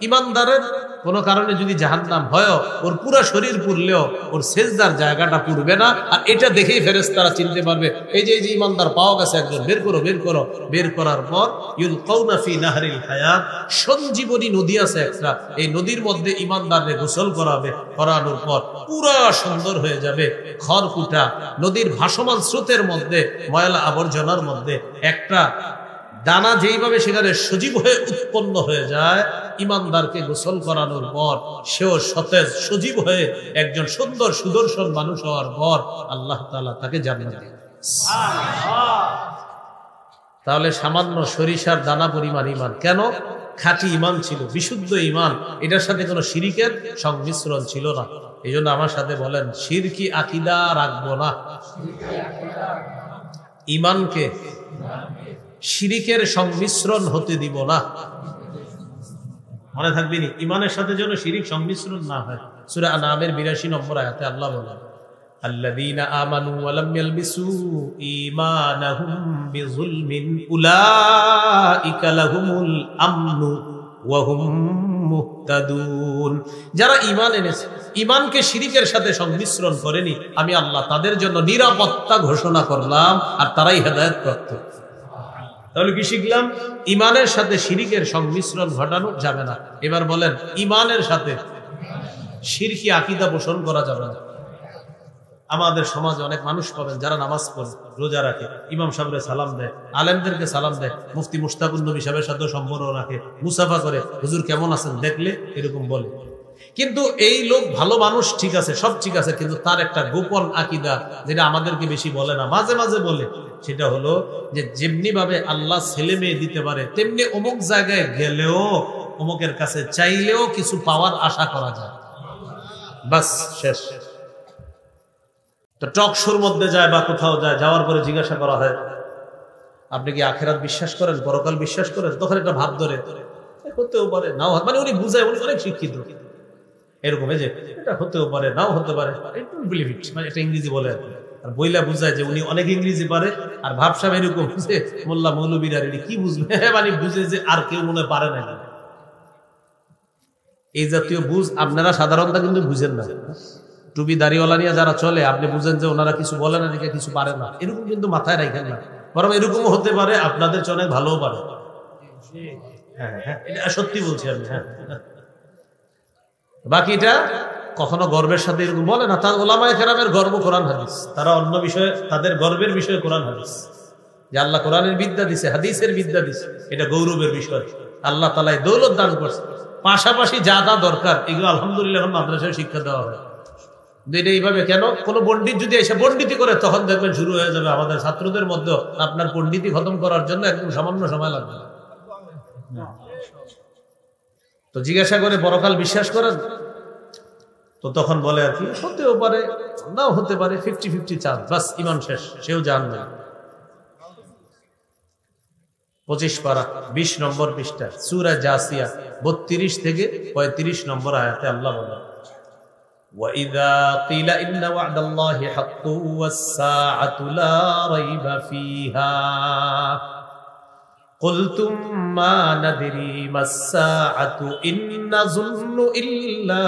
ইমানদারের কোন কারণে যদি জাহান্নাম হয়, ওর পুরো শরীর পুরলেও ওর সেজদার জায়গাটা পুরবে না। আর এটা দেখেই ফেরেশতারা চিনতে পারবে এই যে ইমানদার পাওয়া গেছে, একজন বের করো বের করো। বের করার পর ইউলকাউনা ফি নাহরিল হায়াত, সঞ্জীবনী নদী আছে একটা, এই নদীর মধ্যে ইমানদারকে গোসল করাবে। করানোর পর পুরা সুন্দর হয়ে যাবে, খড়কুটা নদীর ভাসমান স্রোতের মধ্যে, ময়লা আবর্জনার মধ্যে একটা দানা যেইভাবে সেখানে সজীব হয়ে উৎপন্ন হয়ে যায়, ইমানদারকে গোসল করানোর পর সেও সতেজ সজীব হয়ে একজন সুন্দর সুদর্শন মানুষ হওয়ার পর আল্লাহ তাআলা তাকে জান্নাত দেন। তাহলে সামান্য সরিষার দানা পরিমাণ ইমান, কেন? খাঁটি ইমান ছিল, বিশুদ্ধ ইমান, এটার সাথে কোনো শিরিকের সংমিশ্রণ ছিল না। এই জন্য আমার সাথে বলেন, শিরকি আকীদা রাখবো না। ইমানকে শিরিকের সংমিশ্রণ হতে দিব না। মনে থাকবে নি, ইমানের সাথে যেন শিরিক সংমিশ্রণ না হয়। সূরা আনআমের ৮২ নম্বর আয়াতে আল্লাহ বলেন, আল্লাযীনা আমানু ওয়া লাম ইয়ালবিসু ঈমানাহুম বিযুলমিন উলাইকা লাহুমুল আমনু ওয়া হুম মুহতাদুন। যারা ঈমান এনেছে, ঈমানকে শিরিকের সাথে সংমিশ্রণ করেনি, আমি আল্লাহ তাদের জন্য নিরাপত্তা ঘোষণা করলাম, আর তারাই হেদায়েত প্রাপ্ত। তাহলে কি শিখলাম? ইমানের সাথে শিরিকের সংমিশ্রণ ঘটানো যাবে না। এবার বলেন, ইমানের সাথে শিরকি আকীদা পোষণ করা যাবে না। আমাদের সমাজে অনেক মানুষ পাবেন যারা নামাজ পড়ে, রোজা রাখে, ইমাম সাহেবকে সালাম দেয়, আলেমদেরকে সালাম দেয়, মুফতি মুশতাকুন নবী সাহেবের সাথে সম্পর্ক রাখে, মুসাফা করে, হুজুর কেমন আছেন দেখলে এরকম বলে। কিন্তু এই লোক ভালো মানুষ, ঠিক আছে, সব ঠিক আছে, কিন্তু তার একটা গোপন আকীদা যেটা আমাদেরকে বেশি বলে না, মাঝে মাঝে বলে, সেটা হলো যে যেমনি ভাবে আল্লাহ ছেলে মেয়ে দিতে পারে, তেমনি অমুক জায়গায় গেলেও অমুকের কাছে চাইলেও কিছু পাওয়ার আশা করা যায়। বাস শেষ। তো টক শোর মধ্যে যায় বা কোথাও যায়, যাওয়ার পরে জিজ্ঞাসা করা হয়, আপনি কি আখিরাত বিশ্বাস করেন, পরকাল বিশ্বাস করেন? তখন একটা ভাব ধরে, হতেও পারে নাও, মানে উনি বুঝায়, উনি অনেক শিক্ষিত, এরকম যে এটা হতেও পারে নাও হতে পারে, মানে একটা ইংরেজি বলে আর বইলা বুঝায় যে উনি অনেক ইংরেজি পারে, আর ভাবসা এরকম যে মোল্লা মৌলবীরা কি বুঝবে, মানে বুঝে যে আর কেউ মনে পারে না। এই জাতীয় বুঝ আপনারা সাধারণত কিন্তু বুঝেন না। টুপি দাড়িওয়ালা নিয়ে যারা চলে, আপনি বুঝেন যে ওনারা কিছু বলে না, দেখে কিছু পারে না, এরকম কিন্তু মাথায় রাখেন না। বরং এরকমও হতে পারে আপনাদের চেয়ে অনেক ভালোও পারে। হ্যাঁ হ্যাঁ, এটা সত্যি বলছি আমি। হ্যাঁ, বাকিটা কখনো গর্বের সাথে এরকম বলে না। তার ওলামায়ে কেরামের গর্ব কোরআন হাদিস, তারা অন্য বিষয়ে, তাদের গর্বের বিষয় কোরআন হাদিস, যে আল্লাহ কোরআনের বিদ্যা দিছে, হাদিসের বিদ্যা দিছে, এটা গৌরবের বিষয়। আল্লাহ তাআলা দৌলত দান করছে, পাশাপাশি যা যা দরকার এগুলো আলহামদুলিল্লাহ এখন মাদ্রাসায় শিক্ষা দেওয়া হয়। এটা এইভাবে কেন? কোনো পণ্ডিত যদি এসে পণ্ডিতি করে, তখন দেখবেন শুরু হয়ে যাবে আমাদের ছাত্রদের মধ্যে, আপনার পণ্ডিতি খতম করার জন্য একদম সামান্য সময় লাগবে। তো জিজ্ঞাসা করে পরকাল বিশ্বাস করেন? তো তখন বলে আর কি, হতেও পারে নাও হতে পারে, 50-50 চান্স, বাস ইমান শেষ, সেও জাহান্নামী। 25 পারা 20 নম্বর পৃষ্ঠা সূরা জাসিয়া 32 থেকে 35 নম্বর আয়াতে আল্লাহ বলেন, وَإِذَا قِيلَ إِنَّ وَعْدَ اللَّهِ حَقٌّ وَالسَّاعَةُ لَا رَيْبَ فِيهَا قُلْتُمْ مَا نَدْرِي مَا السَّاعَةُ إِن نَّظُنُّ إِلَّا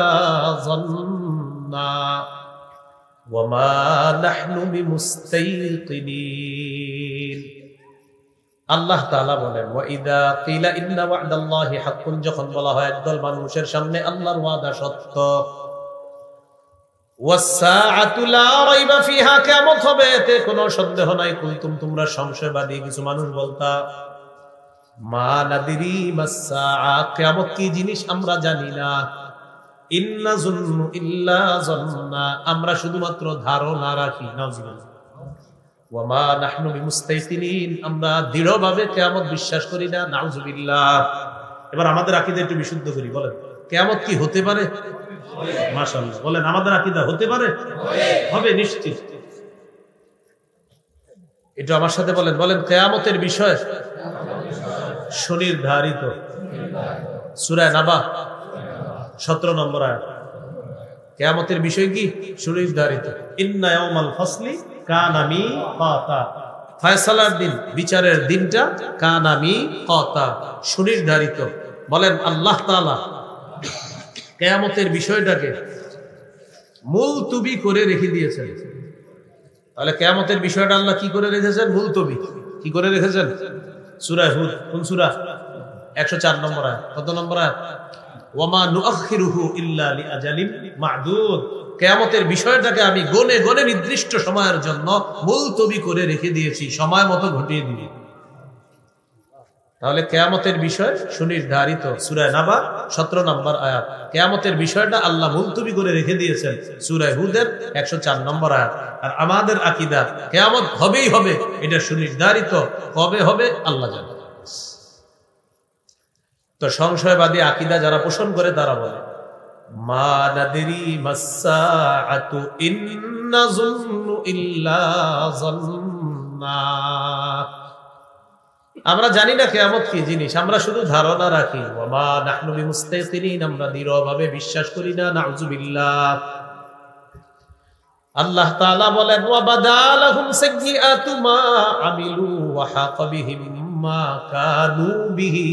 ظَنًّا وَمَا نَحْنُ بِمُسْتَيْقِنِينَ। আল্লাহ তাআলা বলেন, وَإِذَا قِيلَ إِنَّ وَعْدَ اللَّهِ حَقٌّ, যখন বলা হয় একদল মানুষের সামনে আল্লাহর ওয়াদা সত্য, وَالسَّاعَةُ لَا رَيْبَ فِيهَا, কিয়ামত হবে এতে কোনো সন্দেহ নাই। কুনতুম, তোমরা সংশয়বাদী কিছু মানুষ বলতা, মা নাদিরি মাস-সাআ, কিয়ামত কি জিনিস আমরা জানি না, ইন নাযুন্নু ইল্লা যান্না, আমরা শুধুমাত্র ধারণা রাখি, নাউযুবিল্লাহ, ওয়া মা নাহনু বিমুস্তাইকিনিন, আমরা দৃঢ়ভাবে কিয়ামত বিশ্বাস করি না, নাউযুবিল্লাহ। এবার আমাদের আকীদা একটু বিশুদ্ধ করি, বলেন কিয়ামত কি হতে পারে? মাশাআল্লাহ, বলেন আমাদের আকীদা হতে পারে, হবে নিশ্চিত। এটা আমার সাথে বলেন, বলেন কিয়ামতের বিষয় সুনির্ধারিত। সূরা নাবা 17 নম্বর আয়াত, কিয়ামতের বিষয় কি? সুনির্ধারিত। ইন্না ইয়াউমাল ফাসলি কানা মিকাতা, ফয়সালার দিন, বিচারের দিনটা কানা মিকাতা, সুনির্ধারিত। বলেন আল্লাহ তাআলা কিয়ামতের বিষয়টাকে মুলতবি করে রেখে দিয়েছেন। তাহলে কিয়ামতের বিষয়টা আল্লাহ কি করে রেখেছেন? মুলতবি। কি করে রেখেছেন? সূরা হুদ, কোন সূরা? 104 নম্বর আয়াত। কত নম্বর আয়াত? ওয়ামা নুআখিরুহু ইল্লা লিআজালিন মা'দুদ। কিয়ামতের বিষয়টাকে আমি গনে গনে নির্দিষ্ট সময়ের জন্য মুলতবি করে রেখে দিয়েছি, সময় মতো ঘটিয়ে দিই। তাহলে কিয়ামতের বিষয় সুনির্ধারিত। সূরা নাবা 17 নম্বর আয়াত। কিয়ামতের বিষয়টা আল্লাহ মুলতবি করে রেখে দিয়েছেন, সূরা হুদের 104 নম্বর আয়াত। আর আমাদের আকীদা কিয়ামত হবেই হবে, এটা সুনির্ধারিত। কবে হবে আল্লাহ জানেন। তো সংশয়বাদী আকীদা যারা পোষণ করে তারা বলে মা নাদরি মাসসাআতু ইন নাযুন্নু ইল্লা যান্না। আমরা জানি না কিয়ামত কি জিনিস, আমরা শুধু ধারণা রাখি। ওয়া মা নাহনু বিমুস্তাইকিনিন, আমরা দৃঢ়ভাবে বিশ্বাস করি না। নাউযুবিল্লাহ। আল্লাহ তাআলা বলেন ওয়া বাদালাহুম সাইয়্যাতু মা আমিলু ওয়া হাকা বিহিম মা কানু বিহি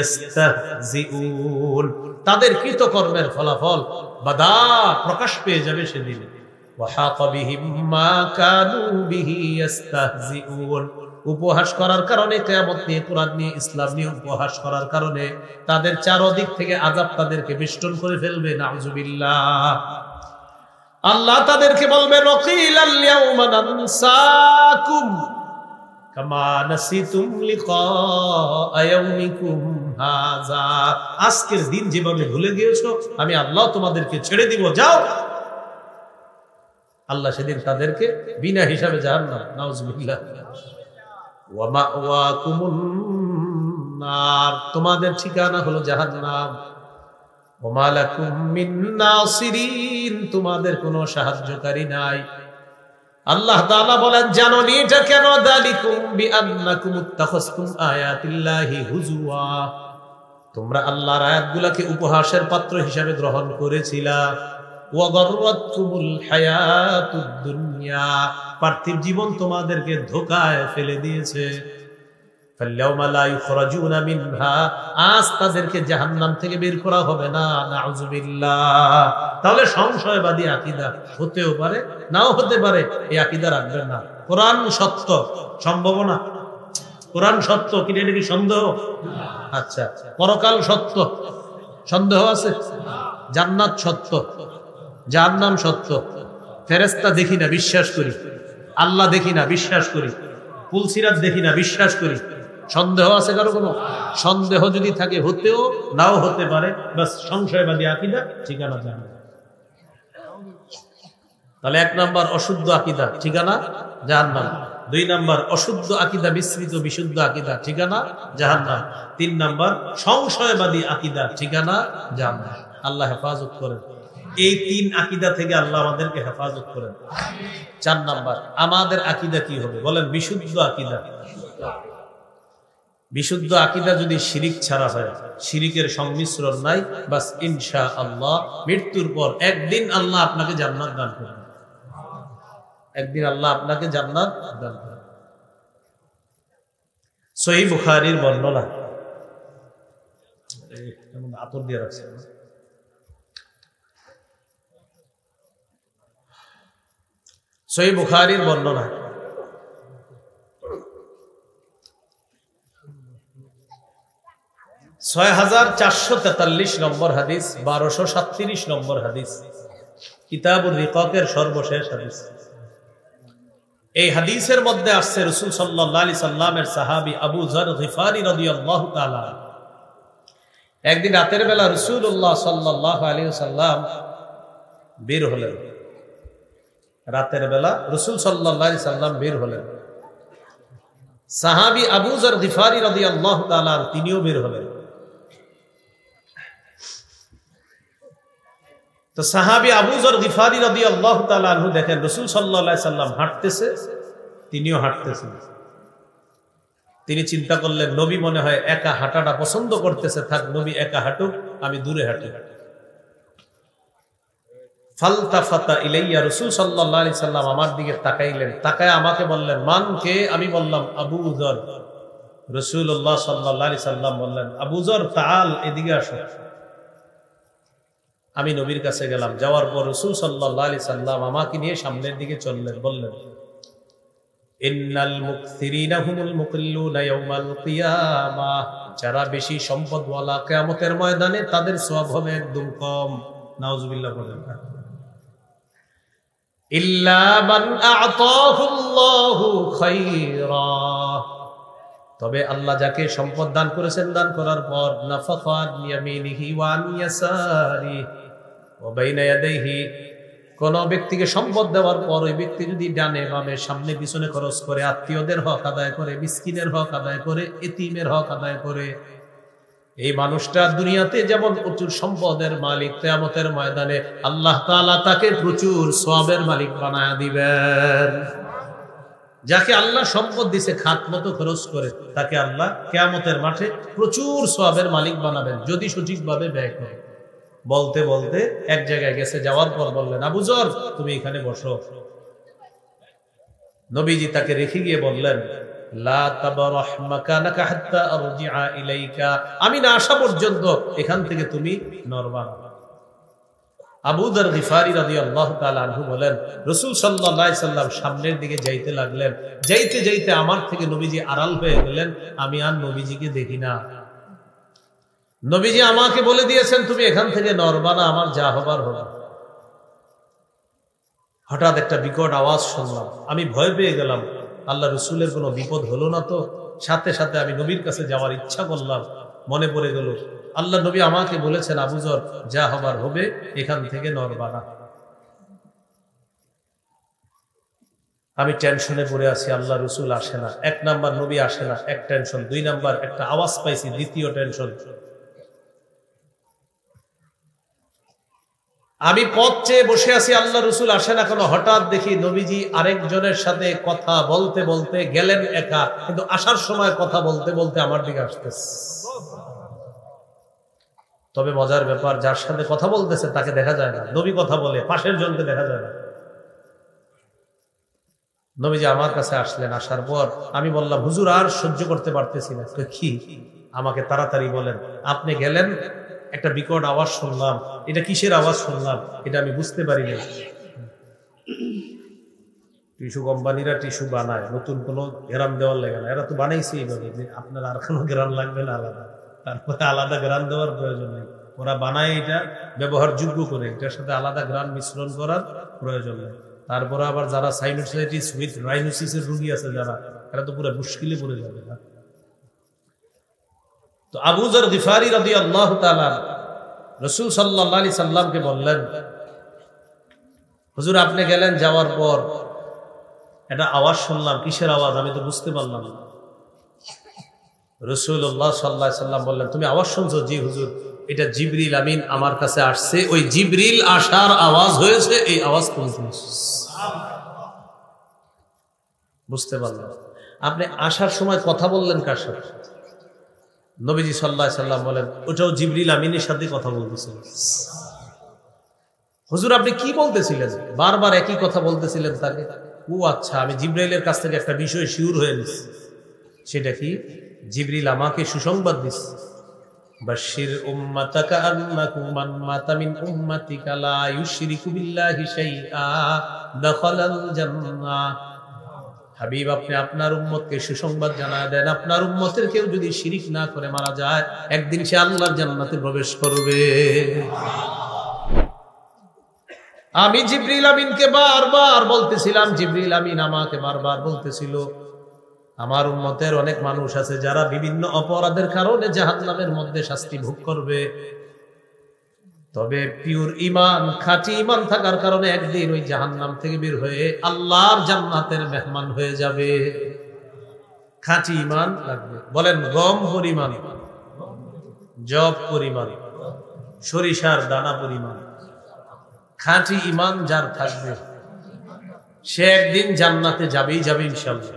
ইস্তাহজিউন। তাদের কৃতকর্মের ফলাফল বাদা প্রকাশ পেয়ে যাবে সেদিন। ওয়া হাকা বিহিম মা কানু বিহি ইস্তাহজিউন। উপহাস করার কারণে, কিয়ামত নিয়ে, কোরআন নিয়ে, ইসলাম নিয়ে উপহাস করার কারণে তাদের চারদিক থেকে আযাব তাদেরকে বেষ্টন করে ফেলবে। নাউযুবিল্লাহ। আল্লাহ তাদেরকে বলবেন ওয়াকিলাল ইয়াউমা নানসাকুম কামা নাসিতুম লিকা ইয়াউমিকুম হাযা। আজকের দিন যেভাবে ভুলে গিয়েছো, আমি আল্লাহ তোমাদেরকে ছেড়ে দিব, যাও। আল্লাহ সেদিন তাদেরকে বিনা হিসাবে জাহান্নাম। নাউযুবিল্লাহ। ওয়া মাওয়াকুমুন নার, তোমাদের ঠিকানা হলো জাহান্নাম। ওয়া মা লাকুম মিন নাসিরিন, তোমাদের কোনো সাহায্যকারী নাই। আল্লাহ তাআলা বলেন জানো নি এটা কেন? যালিকুম বিআন্নাকুম ইত্তাখাযতুম আয়াতিল্লাহি হুজুয়া, তোমরা আল্লাহর আয়াতগুলোকে উপহাসের পাত্র হিসাবে গ্রহণ করেছিলা। ওয়া গাররাতকুমুল হায়াতুদ দুনিয়া, পার্থিব জীবন তোমাদেরকে ধোঁকায় ফেলে দিয়েছে। ফাল্যাউমা লা ইখরাজুনা মিনহা, আজ তাদেরকে জাহান্নাম থেকে বের করা হবে না। নাউযুবিল্লাহ। তাহলে সংশয়বাদী আকীদা হতেও পারে, নাও হতে পারে, এই আকীদা রাখবেন না। কোরআন সত্য, সম্ভব না। কোরআন সত্য, কি এটা কি সন্দেহ? আচ্ছা, পরকাল সত্য, সন্দেহ আছে? জান্নাত সত্য, জাহান্নাম সত্য, ফেরেশতা দেখি না, বিশ্বাস করি। আল্লাহ দেখি না, বিশ্বাস করি। পুলসিরাত দেখি না, বিশ্বাস করি। সন্দেহ আছে কারো? কোনো সন্দেহ যদি থাকে, হতেও নাও হতে পারে। বাস সংশয়বাদী আকীদা, ঠিকানা জাহান্নাম। তাহলে 1 নাম্বার অশুদ্ধ আকীদা, ঠিকানা জাহান্নাম। 2 নাম্বার অশুদ্ধ আকীদা, মিশ্রিত বিশুদ্ধ আকীদা, ঠিকানা জাহান্নাম। 3 নাম্বার সংশয়বাদী আকীদা, ঠিকানা জাহান্নাম। আল্লাহ হেফাজত করেন। এই 3 আকীদা থেকে আল্লাহ আমাদেরকে হেফাজত করেন। 4 নাম্বার আমাদের আকীদা কি হবে? বলেন বিশুদ্ধ আকীদা। বিশুদ্ধ আকীদা যদি শিরিক ছাড়া হয়, শিরিকের সংমিশ্রণ নাই, বাস ইনশাআল্লাহ মৃত্যুর পর একদিন আল্লাহ আপনাকে জান্নাত দান করবেন। একদিন আল্লাহ আপনাকে জান্নাত দান করবেন। সহিহ বুখারীর বর্ণনা, আতর দিয়ে রাখছে। সহিহ বুখারীর বর্ণনা, 6443 নম্বর হাদিস, 1237 নম্বর হাদিস, কিতাবুর রিকাকের সর্বশেষ হাদিস। এই হাদিসের মধ্যে আসছে রাসূল সাল্লাল্লাহু আলাইহি সাল্লামের সাহাবী আবু যর গিফারি রাদিয়াল্লাহু তাআলা একদিন রাতের বেলা রাসূলুল্লাহ সাল্লাল্লাহু আলাইহি সাল্লাম বের হলেন। রাতের বেলা রাসূল সাল্লাল্লাহু আলাইহি সাল্লাম বের হলেন। সাহাবী আবু যর গিফারি রাদিয়াল্লাহু তাআলা তিনিও বের হলেন। তো সাহাবী আবু যর গিফারি রাদিয়াল্লাহু তাআলা আনহু দেখেন রাসূল সাল্লাল্লাহু আলাইহি সাল্লাম হাঁটতেছে, তিনিও হাঁটতেছেন। তিনি চিন্তা করলেন নবী মনে হয় একা হাঁটাটা পছন্দ করতেছে, থাক নবী একা হাঁটুক, আমি দূরে হাঁটি। ফালতাফাতা ইলাইয়া, রাসূল সাল্লাল্লাহু আলাইহি সাল্লাম আমার দিকে তাকাইলেন, তাকায় আমাকে বললেন মান কে? আমি বললাম আবু যর। রাসূলুল্লাহ সাল্লাল্লাহু আলাইহি সাল্লাম বললেন, আবু যর তাআল, এদিকে আসো। আমি নবীর কাছে গেলাম। যাওয়ার পর রাসূল সাল্লাল্লাহু আলাইহি সাল্লাম আমাকে নিয়ে সামনের দিকে চললেন। বললেন, ইন্নাল মুকসিরিনা হুমুল মুকিল্লুনা ইয়াউমাল কিয়ামাহ, যারা বেশি সম্পদওয়ালা কিয়ামতের ময়দানে তাদের সওয়াব হবে একদম কম। নাউজুবিল্লাহ বলেন। ইল্লা মান আ'তাহুল্লাহু খায়রা, তবে আল্লাহ যাকে সম্পদ দান করেছেন, দান করার পর নাফাকাত ইয়ামিনিহি ওয়া আন ইয়াসারিহি ওয়া বাইনা ইয়াদাইহি, কোন ব্যক্তিকে সম্পদ দেওয়ার পর ওই ব্যক্তি যদি ডানে বামে সামনে পিছনে খরচ করে, আত্মীয়দের হক আদায় করে, মিসকিনের হক আদায় করে, এতিমের হক আদায় করে, এই মানুষটা দুনিয়াতে যেমন প্রচুর সম্পদের মালিক, কিয়ামতের ময়দানে আল্লাহ তাআলা তাকে প্রচুর সওয়াবের মালিক বানায়া দিবেন। যাকে আল্লাহ সম্পদ দিয়েছে খাত মতো খরচ করে, তাকে আল্লাহ কিয়ামতের মাঠে প্রচুর সওয়াবের মালিক বানাবেন যদি সঠিকভাবে ব্যয় করে। বলতে বলতে এক জায়গায় গেছে, যাওয়ার পর বললেন, আবু যর তুমি এখানে বসো। নবীজি তাকে রেখে গিয়ে বললেন, লা তাবরাহ মাকানাকা হাত্তা আরজিআ ইলাইকা, আমি না আসা পর্যন্ত এখান থেকে তুমি নড়বা না। আবু যর গিফারি রাদিয়াল্লাহু তাআলা আনহু বলেন, রাসূল সাল্লাল্লাহু আলাইহি সাল্লাম সামনের দিকে যাইতে লাগলেন। যাইতে যাইতে আমার থেকে নবীজি আড়াল হয়ে গেলেন, আমি আর নবীজিকে দেখি না। নবীজি আমাকে বলে দিয়েছেন তুমি এখান থেকে নড়বা না, আমার যা হবার হবে। হঠাৎ একটা বিকট আওয়াজ শুনলাম, আমি ভয় পেয়ে গেলাম, আল্লাহ রসুলের কোনো বিপদ হলো না তো। সাথে সাথে আমি নবীর কাছে যাওয়ার ইচ্ছা করলাম। মনে পড়ে গেল আল্লাহ নবী আমাকে বলেছেন, আবু যর যা হবার হবে, এখান থেকে নড়বা না। আমি টেনশনে পড়ে আছি, আল্লাহ রসুল আসে না। 1 নাম্বার নবী আসে না, এক টেনশন। 2 নাম্বার একটা আওয়াজ পাইছি, দ্বিতীয় টেনশন। আমি পথ চেয়ে বসে আছি, আল্লাহ রসুল আসে না কেন। হঠাৎ দেখি নবীজি আরেকজনের সাথে কথা বলতে বলতে গেলেন একা, কিন্তু আসার সময় কথা বলতে বলতে আমার দিকে আসতেছে। তবে মজার ব্যাপার, যার সাথে কথা বলতেছে তাকে দেখা যায় না। নবী কথা বলে, পাশের জনকে দেখা যায় না। নবীজি আমার কাছে আসলেন। আসার পর আমি বললাম, হুজুর আর সহ্য করতে পারতেছি না। কি? আমাকে তাড়াতাড়ি বলেন। আপনি গেলেন, একটা বিকট আওয়াজ শুনলাম। এটা কিসের আওয়াজ শুনলাম এটা আমি বুঝতে পারি না। টিস্যু কোম্পানিরা টিস্যু বানায়, নতুন কোনো গ্রাম দেওয়ার লাগে না। এরা তো বানাইছে এইভাবে যে আপনার আর কোনো গ্রাম লাগবে না আলাদা, তারপরে আলাদা গ্রাম দেওয়ার প্রয়োজন নেই। ওরা বানায় এটা ব্যবহারযোগ্য করে, এটার সাথে আলাদা গ্রাম মিশ্রণ করার প্রয়োজন নেই। তারপরে আবার যারা সাইনোসাইটিস উইথ রাইনোসিসের রোগী আছে যারা, এরা তো পুরো মুশকিলে পড়ে যাবে না। তো আবু যর গিফারি রাদিয়াল্লাহু তাআলা রাসূল সাল্লাল্লাহু আলাইহি সাল্লামকে বললেন, হুজুর আপনি গেলেন, যাওয়ার পর একটা আওয়াজ শুনলাম। কিসের আওয়াজ আমি তো বুঝতে পারলাম না। রাসূলুল্লাহ সাল্লাল্লাহু আলাইহি সাল্লাম বললেন, তুমি আওয়াজ শুনছো? জি হুজুর, এটা জিবরিল আমিন আমার কাছে আসছে। ওই জিবরিল আসার আওয়াজ হয়েছে, এই আওয়াজ তুমি শুনছো। বুঝতে পারলাম। আপনি আসার সময় কথা বললেন কার সাথে? নবীজি সাল্লাল্লাহু আলাইহি সাল্লাম বলেন, ওটাও জিবরিল আমিনের সাথে কথা বলতেছিলেন। হুজুর আপনি কি বলতেছিলেন? বারবার একই কথা বলতেছিলেন তাকে। ও আচ্ছা, আমি জিবরাইলের কাছ থেকে একটা বিষয় শিওর হয়ে নিছি। সেটা কি? জিবরিল আমাকে সুসংবাদ দিচ্ছে, বাশশির উম্মাতাকা আন্নাকু মান মাতা মিন উম্মাতিকা লা ইউশরিকু বিল্লাহি শাইআ দাখালাল জান্নাহ। হাবিব আপনি আপনার উম্মতকে সুসংবাদ জানায় দেন, আপনার উম্মতের কেউ যদি শিরিক না করে মারা যায়, একদিন সে আল্লাহর জান্নাতে প্রবেশ করবে। আমি জিবরিল আমিনকে বারবার বলতেছিলাম, জিবরিল আমিন আমাকে বারবার বলতেছিল, আমার উম্মতের অনেক মানুষ আছে যারা বিভিন্ন অপরাধের কারণে জাহান্নামের মধ্যে শাস্তি ভোগ করবে। তবে পিওর ঈমান, খাঁটি ঈমান থাকার কারণে একদিন ওই জাহান্নাম থেকে বের হয়ে আল্লাহর জান্নাতের মেহমান হয়ে যাবে। খাঁটি ঈমান লাগবে। বলেন, গম পরিমাণ, জব পরিমাণ, সরিষার দানা পরিমাণ খাঁটি ঈমান যার থাকবে, সে একদিন জান্নাতে যাবেই যাবে ইনশাআল্লাহ।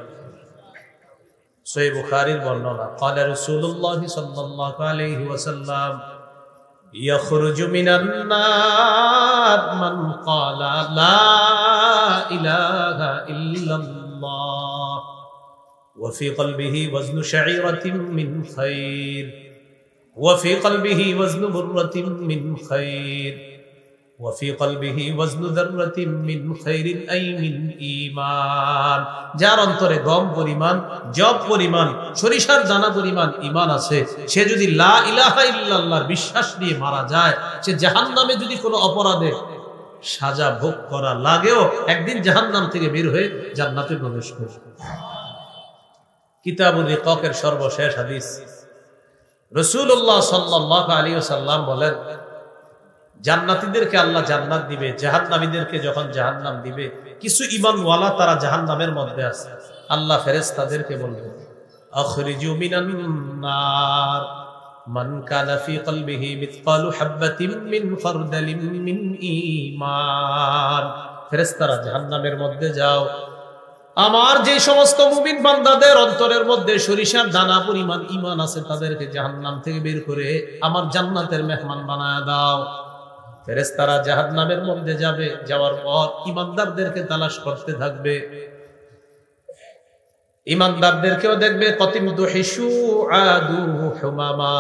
সহিহ বুখারীর বর্ণনা, ক্বালা রাসূলুল্লাহ সাল্লাল্লাহু আলাইহি ওয়াসাল্লাম, ইয়াখরুজু মিনান নার মান ক্বালা লা ইলাহা ইল্লাল্লাহ وفي قلبه وزن شعيرة من خير وفي قلبه وزن برة من خير وفي قلبه وزن ذرة من خير أي من ঈমান। যার অন্তরে গম পরিমাণ, জব পরিমাণ, সরিষার দানা পরিমাণ ঈমান আছে, সে যদি লা ইলাহা ইল্লাল্লাহর বিশ্বাস নিয়ে মারা যায়, সে জাহান্নামে যদি কোনো অপরাধে সাজা ভোগ করা লাগেও একদিন জাহান্নাম থেকে বের হয়ে জান্নাতে প্রবেশ করবে। কিতাবুল রিকাকের সর্বশেষ হাদিস, রাসূলুল্লাহ সাল্লাল্লাহু আলাইহি ওয়াসাল্লাম বলেন, জান্নাতীদেরকে আল্লাহ জান্নাত দিবে, জাহান্নামীদেরকে যখন জাহান্নাম দিবে, কিছু ঈমানওয়ালা তারা জাহান্নামের মধ্যে আছে, আল্লাহ ফেরেশতাদেরকে বলবে, আখরিজু মিনান নার মান কানা ফি কলবিহি মিসকালু হাববাতিন মিন ফারদালিন মিন ঈমান। ফেরেশতারা জাহান্নামের মধ্যে যাও, আমার যে সমস্ত মুমিন বান্দাদের অন্তরের মধ্যে সরিষার দানা পরিমাণ ঈমান আছে, তাদেরকে জাহান্নাম থেকে বের করে আমার জান্নাতের মেহমান বানায় দাও। ফেরেশতারা জাহান্নামের মধ্যে যাবে, যাওয়ার পর ঈমানদারদেরকে তালাশ করতে থাকবে, ঈমানদারদেরকেও দেখবে, কতিমতু হিশু আদু হুমামা,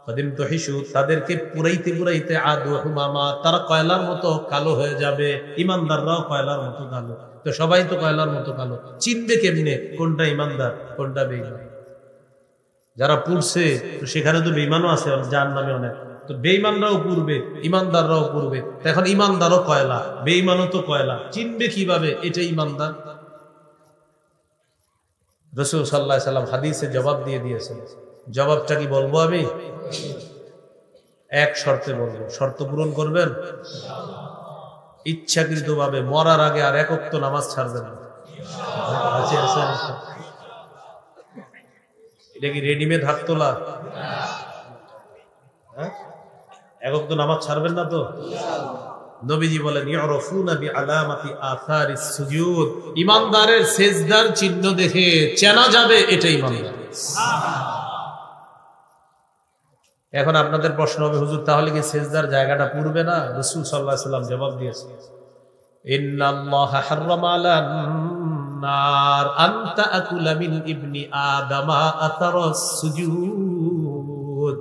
কতিমতু হিশু তাদেরকে পুরাইতে পুরাইতে আদু হুমামা, তারা কয়লার মতো কালো হয়ে যাবে, ঈমানদাররাও কয়লার মতো কালো। তো সবাই তো কয়লার মতো কালো, চিনবে কেমনে কোনটা ঈমানদার কোনটা বেঈমান? যারা পুরছে তো সেখানে তো বেঈমানও আছে জাহান্নামে অনেক, তো বেঈমানরাও পুরবে, ঈমানদাররাও পুরবে। এখন ঈমানদারও কয়লা, বেঈমানও তো কয়লা, চিনবে কিভাবে এটা ঈমানদার? রাসূল সাল্লাল্লাহু আলাইহি ওয়াসাল্লাম হাদিসে জবাব দিয়ে দিয়েছেন। জবাবটা কি বলবো আমি? এক শর্তে বলবো, শর্ত পূরণ করবেন? ইচ্ছাকৃতভাবে মরার আগে আর এক ওয়াক্ত নামাজ ছাড়বেন না। এটা কি রেডিমেড হাত তোলা? এক ওয়াক্ত নামাজ ছাড়বেন না তো? নবীজি বলেন, ইউরাফুনা বিআলামাতি আথারিস সুজুদ, ঈমানদারের সিজদার চিহ্ন দেখে চেনা যাবে এটা ঈমানদার। এখন আপনাদের প্রশ্ন হবে, হুজুর তাহলে কি সিজদার জায়গাটা পুরবে না? রাসূল সাল্লাল্লাহু আলাইহি ওয়াসাল্লাম জবাব দিয়েছেন, ইন্নাল্লাহা হাররামা আলান নার আন তাকুলা মিন ইবনি আদামা আথারাস সুজুদ।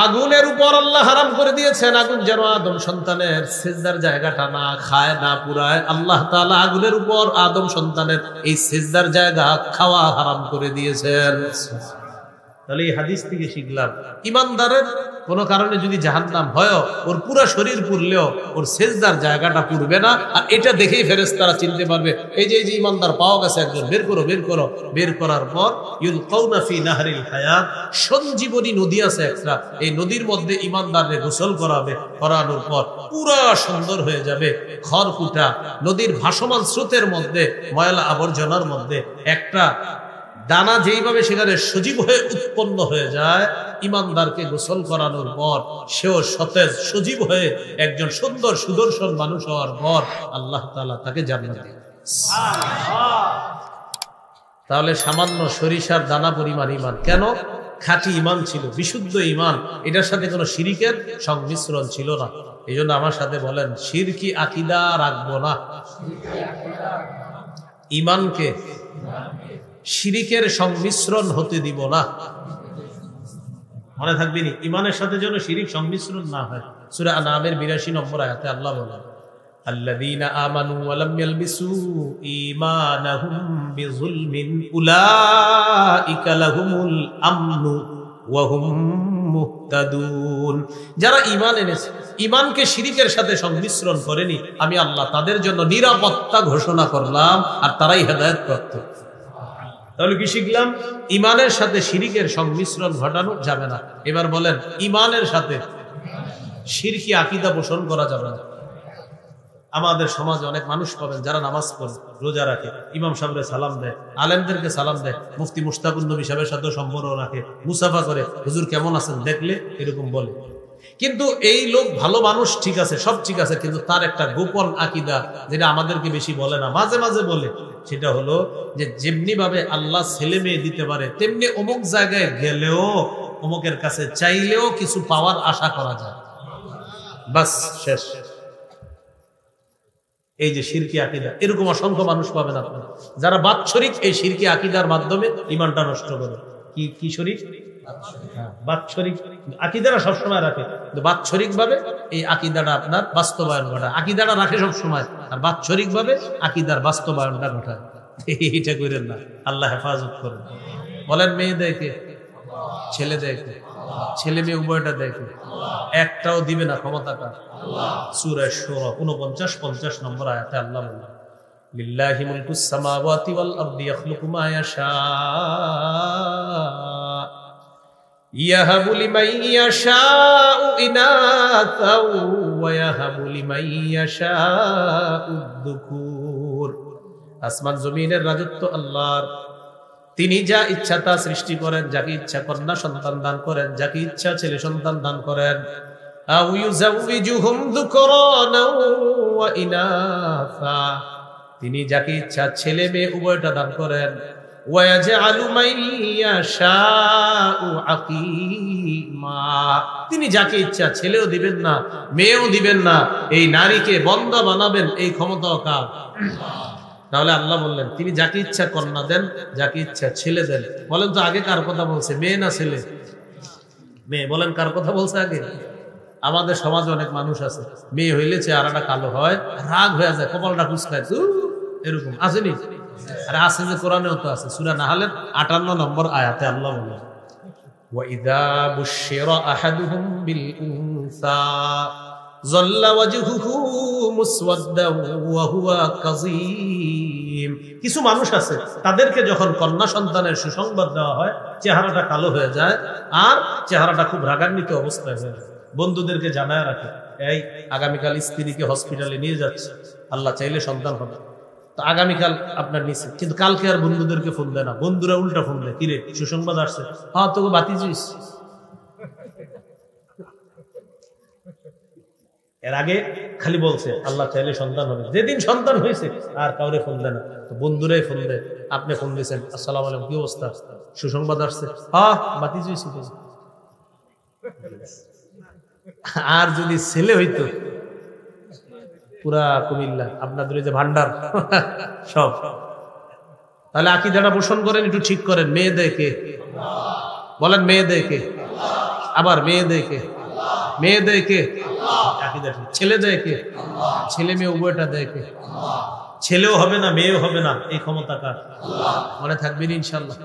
আগুনের উপর আল্লাহ হারাম করে দিয়েছেন, আগুন যেন আদম সন্তানের সিজদার জায়গাটা না খায়, না পুরায়। আল্লাহ তাআলা আগুনের উপর আদম সন্তানের এই সিজদার জায়গা খাওয়া হারাম করে দিয়েছেন। তাহলে এই হাদিস থেকে শিখলাম, ঈমানদারের কোনো কারণে যদি জাহান্নাম হয়, ওর পুরো শরীর পুরলেও ওর সিজদার জায়গাটা পুরবে না। আর এটা দেখেই ফেরেশতারা চিনতে পারবে, এই যে ঈমানদার পাওয়া গেছে একজন, বের করো বের করো। বের করার পর ইউলকাউনা ফি নাহরিল হায়াত, সঞ্জীবনী নদী আছে একটা, এই নদীর মধ্যে ঈমানদারকে গোসল করাবে, করানোর পর পুরা সুন্দর হয়ে যাবে। খড়কুটা নদীর ভাসমান স্রোতের মধ্যে, ময়লা আবর্জনার মধ্যে একটা দানা যেইভাবে সেখানে সজীব হয়ে উৎপন্ন হয়ে যায়, ঈমানদারকে গোসল করানোর পর সেও সতেজ সজীব হয়ে একজন সুন্দর সুদর্শন মানুষ হওয়ার পর আল্লাহ তাআলা তাকে জান্নাত দেন। তাহলে সামান্য সরিষার দানা পরিমাণ ঈমান, কেন? খাঁটি ঈমান ছিল, বিশুদ্ধ ঈমান, এটার সাথে কোনো শিরকের সংমিশ্রণ ছিল না। এই জন্য আমার সাথে বলেন, শিরকি আকীদা রাখবো না, ঈমানকে শিরিকের সংমিশ্রণ হতে দিব না। মনে থাকবে নি, ঈমানের সাথে যেন শিরিক সংমিশ্রণ না হয়। সূরা আনামের ৮২ নম্বর আয়াতে আল্লাহ বলেন, আল্লাযীনা আমানু ওয়া লাম ইয়ালবিসু ঈমানাহুম বিযুলমিন উলাইকা লাহুমুল আমনু ওয়া হুম মুহতাদুন। যারা ঈমান এনেছে, ঈমানকে শিরিকের সাথে সংমিশ্রণ করেনি, আমি আল্লাহ তাদের জন্য নিরাপত্তা ঘোষণা করলাম, আর তারাই হেদায়েত প্রাপ্ত। তাহলে কি শিখলাম? ঈমানের সাথে শিরকের সংমিশ্রণ ঘটানো যাবে না। এবার বলেন, ঈমানের সাথে শিরকি আকীদা পোষণ করা যাবে না। আমাদের সমাজে অনেক মানুষ পাবেন যারা নামাজ পড়ে, রোজা রাখে, ইমাম সাহেবের সালাম দেয়, আলেমদেরকে সালাম দেয়, মুফতি মুশতাকুন নবী সাহেবের সাথে সম্পর্ক রাখে, মুসাফা করে, হুজুর কেমন আছেন দেখলে এরকম বলে। কিন্তু এই লোক ভালো মানুষ, ঠিক আছে, সব ঠিক আছে, কিন্তু তার একটা গোপন আকীদা যেটা আমাদেরকে বেশি বলে না, মাঝে মাঝে বলে, সেটা হলো যে যেমনি ভাবে আল্লাহ ছেলে মেয়ে দিতে পারে, তেমনি অমুক জায়গায় গেলেও, অমুকের কাছে চাইলেও কিছু পাওয়ার আশা করা যায়। বাস শেষ। এই যে শিরকি আকীদা, এরকম অসংখ্য মানুষ পাবেন আপনারা যারা বাৎসরিক এই শিরকি আকীদার মাধ্যমে ঈমানটা নষ্ট করে। কি শরীক? বাৎসরিক আকীদাটা সবসময় রাখে, কিন্তু বাৎসরিক ভাবে এই আকীদাটা আপনার বাস্তবায়ন ঘটায়। আকীদাটা রাখে সবসময়, আর বাৎসরিক ভাবে আকীদার বাস্তবায়নটা ঘটায়। এইটা করেন না, আল্লাহ হেফাজত করেন। বলেন মেয়ে দেখে, ছেলে দেখে, ছেলে মেয়ে উভয়টা দেখে, একটাও দিবে না ক্ষমতাটা। সূরা শুরা 49-50 নম্বর আয়াতে আল্লাহ বলেন, লিল্লাহি মুলকুস সামাওয়াতি ওয়াল আরদি ইয়াখলুকু মা ইয়াশা ইয়াহাবু লিমান ইয়াশাউ ইনাসাও ওয়া ইয়াহাবু লিমান ইয়াশাউ যুকুর। আসমান জমিনের রাজত্ব আল্লাহর, তিনি যা ইচ্ছা তা সৃষ্টি করেন, যাকে ইচ্ছা কন্যা সন্তান দান করেন, যাকে ইচ্ছা ছেলে সন্তান দান করেন। আও ইউযাউযুহুম যুকরানা ওয়া ইনাসা, তিনি যাকে ইচ্ছা ছেলে মেয়ে উভয়টা দান করেন। ওয়া ইয়াজআলু মান ইয়াশাউ আকীমা, তিনি যাকে ইচ্ছা ছেলেও দিবেন না মেয়েও দিবেন না, এই নারীকে বন্দা বানাবেন, এই ক্ষমতাও কার? তাহলে আল্লাহ বললেন তিনি যাকে ইচ্ছা কন্যা দেন, যাকে ইচ্ছা ছেলে দেন। বলেন তো আগে কার কথা বলছে, মেয়ে না ছেলে? মেয়ে। বলেন কার কথা বলছে আগে? আমাদের সমাজে অনেক মানুষ আছে মেয়ে হইলে চেহারাটা কালো হয়, রাগ হয়ে যায়, কপালটা কুঁচকায়, এরকম আসেনি? আরে আছে, যে কোরআনেও তো আছে। সূরা নাহলের 58 নম্বর আয়াতে আল্লাহ বলেন, ওয়া ইযা বুশশিরা আহাদুহুম বিল উনসা যাল্লা ওয়াজহুহু মুসওয়াদ্দান ওয়া হুয়া কাযীম। কিছু মানুষ আছে তাদেরকে যখন কন্যা সন্তানের সুসংবাদ দেওয়া হয় চেহারাটা কালো হয়ে যায়, আর চেহারাটা খুব রাগান্বিত অবস্থায় হয়ে যায়। বন্ধুদেরকে জানায় রাখে, এই আগামীকাল স্ত্রীকে হসপিটালে নিয়ে যাচ্ছে, আল্লাহ চাইলে সন্তান হবে, তো আগামীকাল আপনার নিচে। কিন্তু কালকে আর বন্ধুদেরকে ফোন দেয় না, বন্ধুরা উল্টা ফোন দেয়, কিরে সুসংবাদ আসছে? হ্যাঁ, তোকে বাতিজিস। এর আগে খালি বলছে আল্লাহ চাইলে সন্তান হবে, যেদিন সন্তান হয়েছে আর কাউরে ফোন দেয় না, তো বন্ধুরাই ফোন দেয়। আপনি ফোন দিয়েছেন, আসসালামু আলাইকুম, কি অবস্থা, সুসংবাদ আসছে? হ্যাঁ, বাতিজিস। আর যদি ছেলে হইতো, পুরা কুমিল্লা আপনাদের যে ভান্ডার সব। তাহলে আকীদাটা পোষণ করেন, একটু ঠিক করেন। মেয়ে দেখে, বলেন মেয়ে দেখে, আবার মেয়ে দেখে, মেয়ে দেখে আকীদা ঠিক। ছেলে দেখে, ছেলে মেয়ে উভয়টা দেখে, ছেলেও হবে না মেয়েও হবে না, এই ক্ষমতা কার? মনে থাকবেন ইনশাআল্লাহ।